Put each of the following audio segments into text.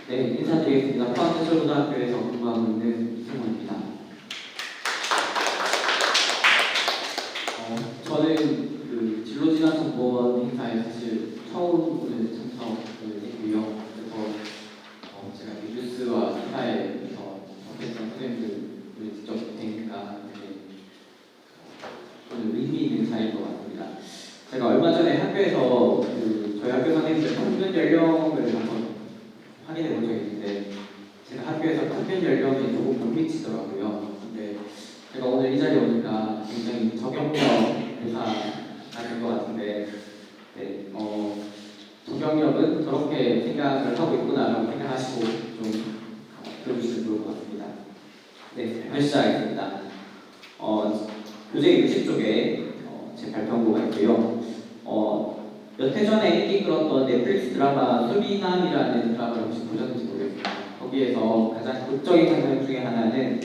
네, 인사드리겠습니다. 포항제철고등학교에서 근무하고 있는 이승원입니다. 저는 그 진로진학정보원 행사에 사실 처음 오늘 참석을 했고요. 그래서 제가 이 뉴스와 행사에서 접했던 선생님들을 직접 뵈니까 되게 오늘 의미 있는 자리인 것 같습니다. 제가 얼마 전에 학교에서 저희 학교 선생님들 평균 연령을 한번 확인해 본 적이 있는데 제가 학교에서 평균 연령이 조금 못 미치더라고요. 근데 제가 오늘 이 자리에 오니까 굉장히 저경력 회사가 된 것 같은데 네, 저경력은 저렇게 생각을 하고 있구나라고 생각하시고 좀 들어주시면 좋을 것 같습니다. 네, 발표 시작하겠습니다. 교재 60쪽에 제 발표한거가 있고요. 몇 해 전에 인기 끌었던 넷플릭스 드라마 수리남이라는 드라마를 혹시 보셨는지 모르겠습니다. 거기에서 가장 극적인 장면 중에 하나는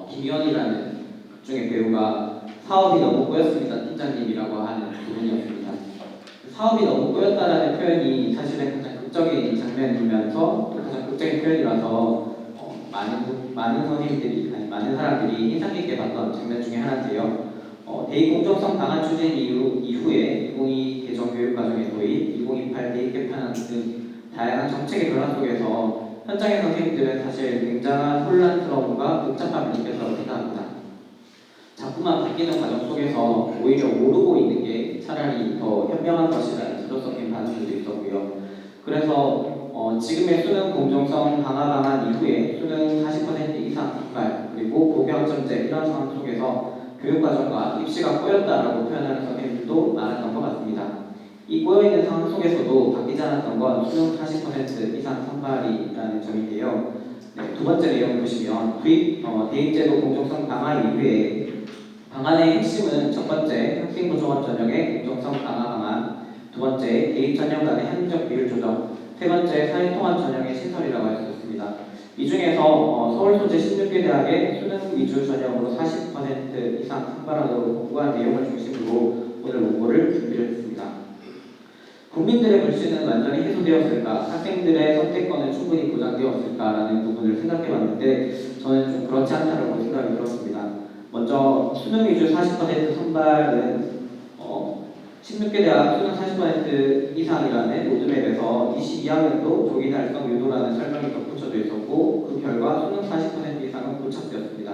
김희원이라는 극중의 배우가 사업이 너무 꼬였습니다. 팀장님이라고 하는 부분이었습니다. 사업이 너무 꼬였다라는 표현이 사실은 가장 극적인 장면이면서 또 가장 극적인 표현이라서 많은 선생님들이 아니 많은 사람들이 인상 깊게 봤던 장면 중에 하나인데요. 대입 공정성 방안 추진 이후에 2022 개정 교육과정의 도입, 2028 대입 개편안 등 다양한 정책의 변화 속에서 현장의 선생님들은 사실 굉장한 혼란스러움과 복잡함을 느꼈다고 생각합니다. 자꾸만 바뀌는 과정 속에서 오히려 모르고 있는 게 차라리 더 현명한 것이라는 지도적인 반응들도 있었고요. 그래서 지금의 수능 공정성 강화 방안 이후에 수능 40% 이상 선발 그리고 고교학점제 이런 상황 속에서 교육과정과 입시가 꼬였다라고 표현하는 선생님들도 많았던 것 같습니다. 이 꼬여있는 상황 속에서도 바뀌지 않았던 건 수능 40% 이상 선발이라는 점인데요. 네, 두 번째 내용 보시면 대입제도 공정성 강화 이후에 방안의 핵심은 첫 번째 학생 구조원 전형의 공정성 강화 방안, 두 번째 대입 전형 간의 합리적 비율 조정, 세 번째 사회통합 전형의 신설이라고 할 수 있습니다. 이 중에서 서울 소재 16개 대학의 수능 위주 전형으로 40% 이상 선발하도록 공고한 내용을 중심으로 오늘 원고를 준비를 했습니다. 국민들의 불신은 완전히 해소되었을까? 학생들의 선택권은 충분히 보장되었을까라는 부분을 생각해봤는데 저는 좀 그렇지 않다고 생각이 들었습니다. 먼저 수능 위주 40% 선발은 16개 대학 수능 40% 이상이라는 로드맵에서 22학년도 조기 달성 유도라는 설명이 덧붙여져 있었고 그 결과 수능 40% 이상은 도착되었습니다.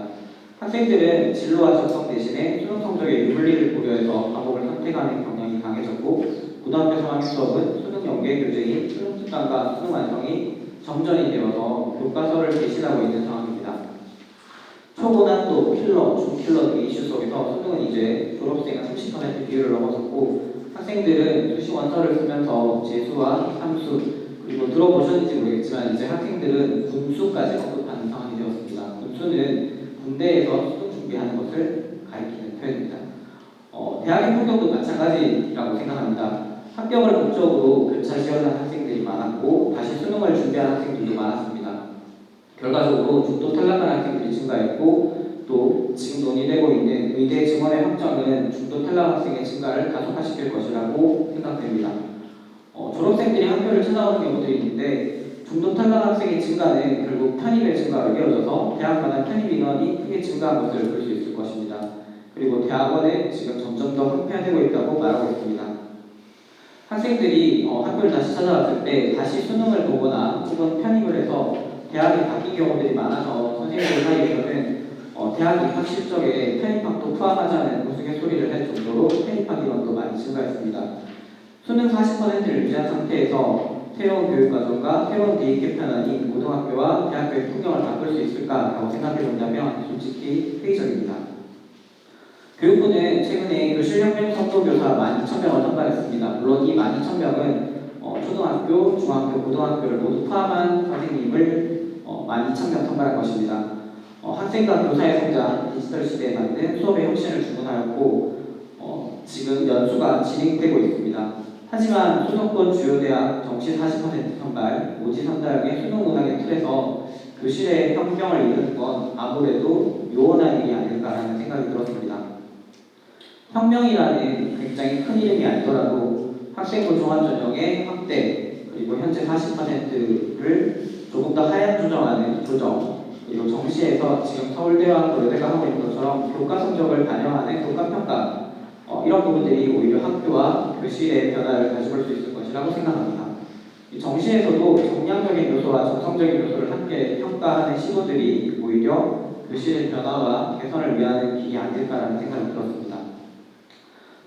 학생들은 진로와 적성 대신에 수능 성적의 유불리를 고려해서 과목을 선택하는 경향이 강해졌고 고등학교 3학년 수업은 수능 연계 교재인 수능 특강과 수능 완성이 정전이 되어서 교과서를 대신하고 있는 상황입니다. 초고난도, 킬러, 중킬러 등의 이슈 속에서 수능은 이제 졸업생은 30% 비율을 넘어섰고 학생들은 수시 원서를 쓰면서 재수와 삼수 그리고 들어보셨는지 모르겠지만 이제 학생들은 군수까지 언급하는 상황이 되었습니다. 군수는 군대에서 수능 준비하는 것을 가리키는 표현입니다. 대학의 풍경도 마찬가지라고 생각합니다. 합격을 목적으로 교차 지원한 학생들이 많았고 다시 수능을 준비한 학생들도 많았습니다. 결과적으로 중도 탈락한 학생들이 증가했고 또 지금 논의되고 있는 의대 증원의 확정은 중도 탈락 학생의 증가를 가속화시킬 것이라고 생각됩니다. 졸업생들이 학교를 찾아오는 경우들이 있는데 중도 탈락 학생의 증가는 결국 편입의 증가로 이어져서 대학마다 편입 인원이 크게 증가한 것을 볼 수 있을 것입니다. 그리고 대학원은 지금 점점 더 팽폐되고 있다고 말하고 있습니다. 학생들이 학교를 다시 찾아왔을 때 다시 수능을 보거나 혹은 편입을 해서 대학이 바뀐 경우들이 많아서 선생님들 사이에서는 대학 입학 실적에 편입학도 포함하자는 우스갯소리를 할 정도로 편입학 인원도 많이 증가했습니다. 수능 40%를 유지한 상태에서 새로운 교육과정과 새로운 대입 개편안이 고등학교와 대학교의 풍경을 바꿀 수 있을까라고 생각해 본다면 솔직히 회의적입니다. 교육부는 최근에 교실협력 선도교사 12,000명을 선발했습니다. 물론 이 12,000명은 초등학교, 중학교, 고등학교를 모두 포함한 선생님을 12,000명 선발할 것입니다. 학생과 교사의 성장, 디지털 시대에 맞는 수업의 혁신을 주문하였고 지금 연수가 진행되고 있습니다. 하지만 수도권 주요 대학 정시 40% 선발, 오지 선다형의 수능 문항의 틀에서 교실의 혁명을 이루는 건 아무래도 요원한 일이 아닐까라는 생각이 들었습니다. 혁명이라는 굉장히 큰 이름이 아니더라도 학생 구조원 전형의 확대, 그리고 현재 40%를 조금 더 하향 조정하는 조정, 그리고 정시에서 지금 서울대와 고려대가 하고 있는 것처럼 교과 성적을 반영하는 교과 평가, 이런 부분들이 오히려 학교와 교실의 변화를 가져올 수 있을 것이라고 생각합니다. 이 정시에서도 정량적인 요소와 정성적인 요소를 함께 평가하는 시도들이 오히려 교실의 변화와 개선을 위한 길이 아닐까라는 생각이 들었습니다.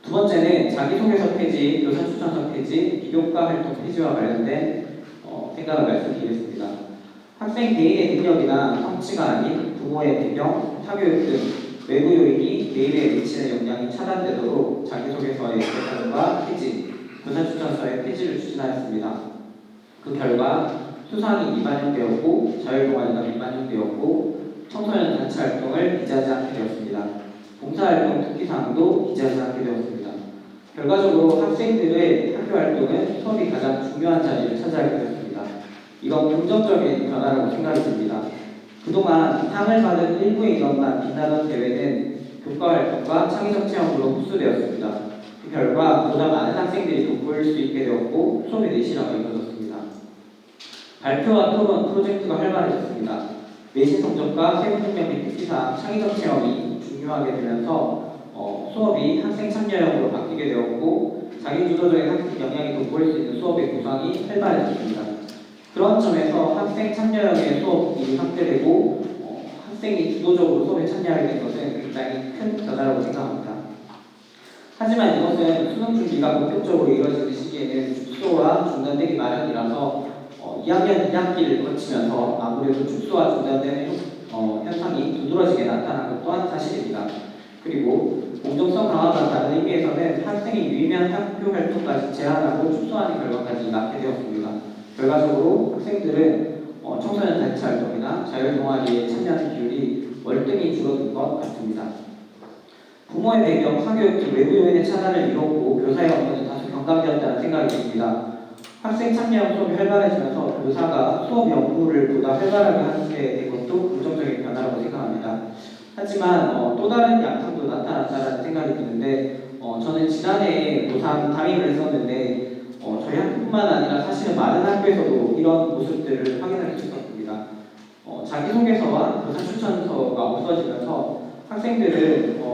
두 번째는 자기소개서 폐지, 교사 추천서 폐지, 비교과 활동 폐지와 관련된 생각을 말씀드리겠습니다. 학생 개인의 능력이나 성취가 아닌 부모의 배경, 사교육 등 외부 요인이 개인에 미치는 영향이 차단되도록 자기소개서의 개선과 폐지, 교사 추천서의 폐지를 추진하였습니다. 그 결과 수상이 미반영되었고 자율동아리가 미반영되었고 청소년 단체 활동을 기재하지 않게 되었습니다. 봉사활동 특기사항도 기재하지 않게 되었습니다. 결과적으로 학생들의 학교 활동은 수업이 가장 중요한 자리를 차지하게 되었습니다. 이건 긍정적인 변화라고 생각이 듭니다. 그동안 상을 받은 일부의 인원만 빛나던 대회는 교과활동과 창의적 체험으로 흡수되었습니다. 그 결과 보다 많은 학생들이 돋보일 수 있게 되었고 수업의 내실화가 이루어졌습니다. 발표와 토론, 프로젝트가 활발해졌습니다. 내신 성적과 세부 능력 및 특기사항, 창의적 체험이 중요하게 되면서 수업이 학생 참여형으로 바뀌게 되었고 자기주도적인 학습 역량이 돋보일 수 있는 수업의 구성이 활발해졌습니다. 그런 점에서 학생 참여형의 수업이 확대되고 학생이 주도적으로 수업에 참여하게 된 것은 굉장히 큰 변화라고 생각합니다. 하지만 이것은 수능 준비가 본격적으로 이루어지는 시기에는 축소와 중단되기 마련이라서 2학년 2학기를 거치면서 아무래도 축소와 중단되는 현상이 두드러지게 나타난 것 또한 사실입니다. 그리고 공정성 강화가 다른 의미에서는 학생이 유의미한 학교 활동까지 제한하고 축소하는 결과까지 낳게 되었습니다. 결과적으로 학생들은 청소년 단체 활동이나 자율동아리에 참여하는 비율이 월등히 줄어든 것 같습니다. 부모의 배경, 사교육 등 외부 요인의 차단을 이뤘고 교사의 업무는 다소 경감되었다는 생각이 듭니다. 학생 참여형 수업이 활발해지면서 교사가 수업 업무를 보다 활발하게 하게 된 것도 긍정적인 변화라고 생각합니다. 하지만 또 다른 양상도 나타났다는 생각이 드는데 저는 지난해에 고3 담임을 했었는데 저희 학교뿐만 아니라 사실은 많은 학교에서도 이런 모습들을 확인할 수 있었습니다. 자기소개서와 교사 추천서가 없어지면서 학생들은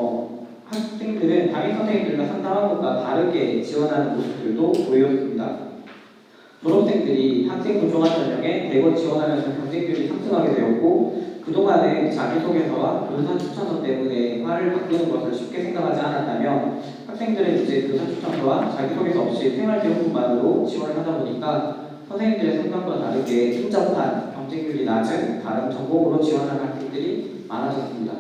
담임 선생님들과 상담한 것과 다르게 지원하는 모습들도 보였습니다. 졸업생들이 학생 구조화 전형에 대거 지원하면서 경쟁률이 상승하게 되었고 그동안은 자기소개서와 교사 추천서 때문에 화를 바꾸는 것을 쉽게 생각하지 않았다면 학생들은 이제 교사 추천서와 자기소개서 없이 생활교육만으로 지원을 하다 보니까 선생님들의 생각과 다르게 인접한 경쟁률이 낮은 다른 전공으로 지원하는 학생들이 많아졌습니다.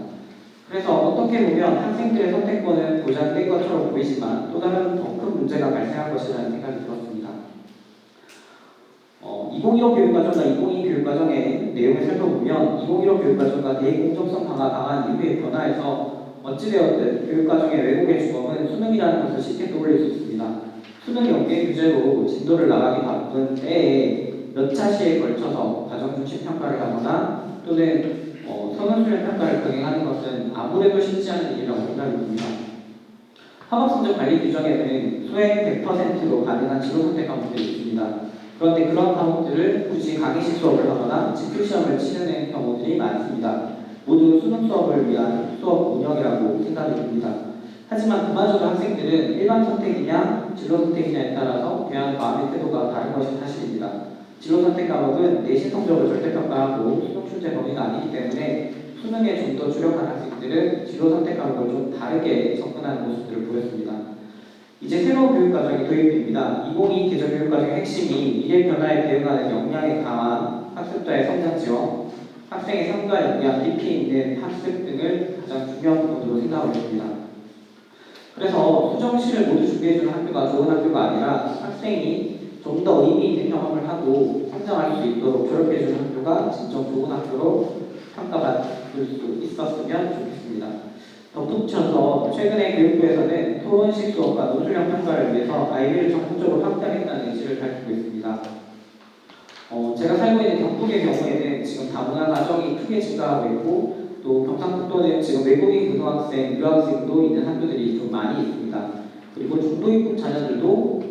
그래서 어떻게 보면 학생들의 선택권은 보장된 것처럼 보이지만 또 다른 더 큰 문제가 발생한 것이라는 생각이 들었습니다. 2015 교육과정과 2022 교육과정의 내용을 살펴보면 2015 교육과정과 대공정성 강화 방안 이후의 변화에서 어찌되었든 교육과정의 왜곡의 주범은 수능이라는 것을 쉽게 떠올릴 수 있습니다. 수능 연계 규제로 진도를 나가기 바쁜 때에 몇 차시에 걸쳐서 과정 중심 평가를 하거나 또는 선언 수련 평가를 병행하는 것은 아무래도 쉽지 않은 일이라고 생각이 듭니다. 학업성적 관리 규정에는 수행 100%로 가능한 진로 선택 과목들이 있습니다. 그런데 그런 과목들을 굳이 강의식 수업을 하거나 집필시험을 치르는 경우들이 많습니다. 모두 수능 수업을 위한 수업 운영이라고 생각이 듭니다. 하지만 그마저도 학생들은 일반 선택이냐 진로 선택이냐에 따라서 대한 마음의 태도가 다른 것이 사실입니다. 진로 선택 과목은 내신 성적을 절대평가하고 수능 출제 범위가 아니기 때문에 수능에 좀 더 주력한 학생들은 진로 선택 과목을 좀 다르게 접근하는 모습들을 보였습니다. 이제 새로운 교육과정이 도입됩니다. 2022 개정교육과정의 핵심이 미래 변화에 대응하는 역량의 강화, 학습자의 성장 지원, 학생의 삶과 역량, 깊이 있는 학습 등을 가장 중요한 부분으로 생각하고 있습니다. 그래서 수정시를 모두 준비해주는 학교가 좋은 학교가 아니라 학생이 좀 더 의미 있는 경험을 하고 성장할 수 있도록 졸업해주는 학교가 진정 좋은 학교로 평가받을 수 있었으면 좋겠습니다. 덧붙여서 최근에 교육부에서는 토론식 수업과 노출형 평가를 위해서 아이비를 전국적으로 확대하겠다는 의지를 밝히고 있습니다. 제가 살고 있는 경북의 경우에는 지금 다문화 가정이 크게 증가하고 있고 또 경상북도는 지금 외국인 고등학생, 유학생도 있는 학교들이 좀 많이 있습니다. 그리고 중도 입국 자녀들도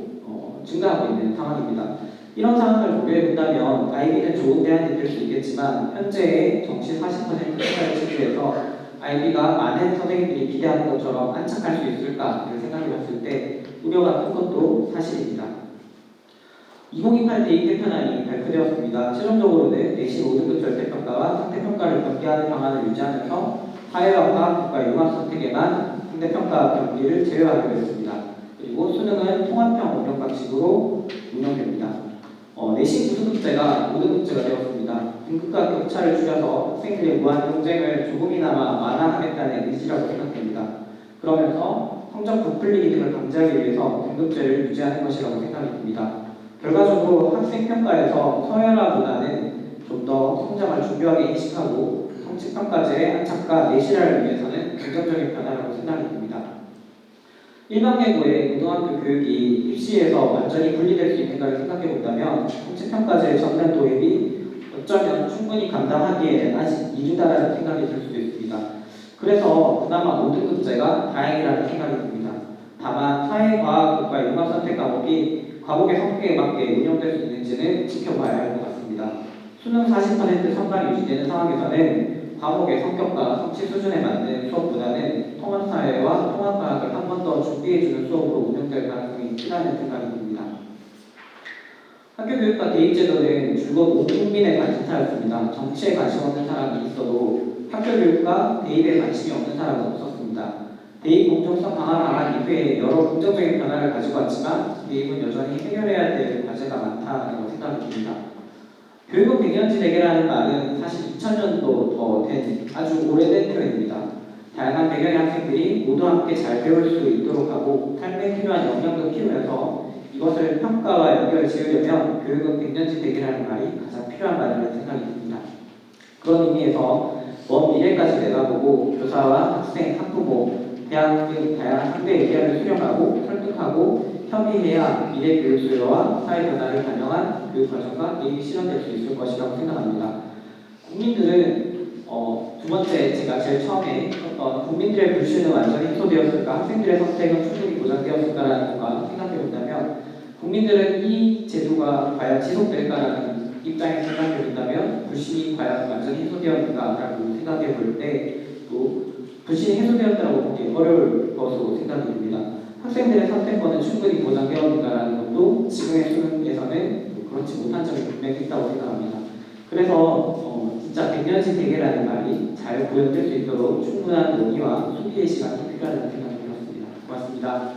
증가하고 있는 상황입니다. 이런 상황을 고려해본다면 IB는 좋은 대안이 될 수 있겠지만 현재의 정시 40% 평가를 체제에서 IB가 많은 선생님들이 기대하는 것처럼 안착할 수 있을까를 생각해봤을 때 우려가 큰 것도 사실입니다. 2028 대입 개편안이 발표되었습니다. 최종적으로는 내신 5등급 절대평가와 상대평가를 병기하는 방안을 유지하면서 사회와 과학, 국가, 융합 선택에만 상대평가 병기를 제외하기로 했습니다. 그리고 수능은 통합형 운영 방식으로 운영됩니다. 내신 9등급제가 5등급제가 되었습니다. 등급과 격차를 줄여서 학생들의 무한 경쟁을 조금이나마 완화하겠다는 의지라고 생각됩니다. 그러면서 성적 부풀리기 등을 방지하기 위해서 등급제를 유지하는 것이라고 생각이 듭니다. 결과적으로 학생 평가에서 서열화보다는 좀 더 성장을 중요하게 인식하고 성취평가제의 안착과 내실화를 위해서는 긍정적인 변화라고 생각이 듭니다. 일반계고의 고등학교 교육이 입시에서 완전히 분리될 수 있는가를 생각해 본다면 성취평가제 전면 도입이 어쩌면 충분히 감당하기에는 아직 이르다라는 생각이 들 수도 있습니다. 그래서 그나마 5등급제가 다행이라는 생각이 듭니다. 다만 사회과학, 국가, 융합선택 과목이 과목의 성격에 맞게 운영될 수 있는지는 지켜봐야 할 것 같습니다. 수능 40% 선발이 유지되는 상황에서는 과목의 성격과 성취 수준에 맞는 수업보다는 통합사회와 통합과학을 한 번 더 준비해주는 수업으로 운영될 가능성이 크다는 생각이 듭니다. 학교교육과 대입제도는 줄곧 온 국민의 관심사였습니다. 정치에 관심 없는 사람이 있어도 학교교육과 대입에 관심이 없는 사람은 없었습니다. 대입 공정성 강화 방안 이후에 여러 긍정적인 변화를 가지고 왔지만 대입은 여전히 해결해야 될 과제가 많다고 생각이 듭니다. 교육은 백년지 대계라는 말은 사실 2000년도 더 된 아주 오래된 표현입니다. 다양한 배경의 학생들이 모두 함께 잘 배울 수 있도록 하고 삶에 필요한 역량도 키우면서 이것을 평가와 연결 지으려면 교육은 백년지 대계라는 말이 가장 필요한 말이라는 생각이 듭니다. 그런 의미에서 먼 미래까지 내다보고 교사와 학생, 학부모, 대학 등 다양한 상대 의견을 수렴하고 설득하고 협의해야 미래 교육 수요와 사회 변화를 반영한 교육 과정과 대입이 실현될 수 있을 것이라고 생각합니다. 국민들은 두 번째 제가 제일 처음에 국민들의 불신은 완전히 해소되었을까, 학생들의 선택은 충분히 보장되었을까라는 것과 생각해 본다면 국민들은 이 제도가 과연 지속될까라는 입장에서 생각해 본다면 불신이 과연 완전히 해소되었는가라고 생각해 볼 때 또 불신이 해소되었다고 보기 어려울 것으로 생각이 듭니다. 학생들의 선택권은 충분히 보장되었는가라는 것도 지금의 수능에서는 그렇지 못한 점이 분명히 있다고 생각합니다. 그래서 진짜 백년지 대계라는 말이 잘 구현될 수 있도록 충분한 논의와 소비의 시간이 필요하다는 생각이 들었습니다. 고맙습니다.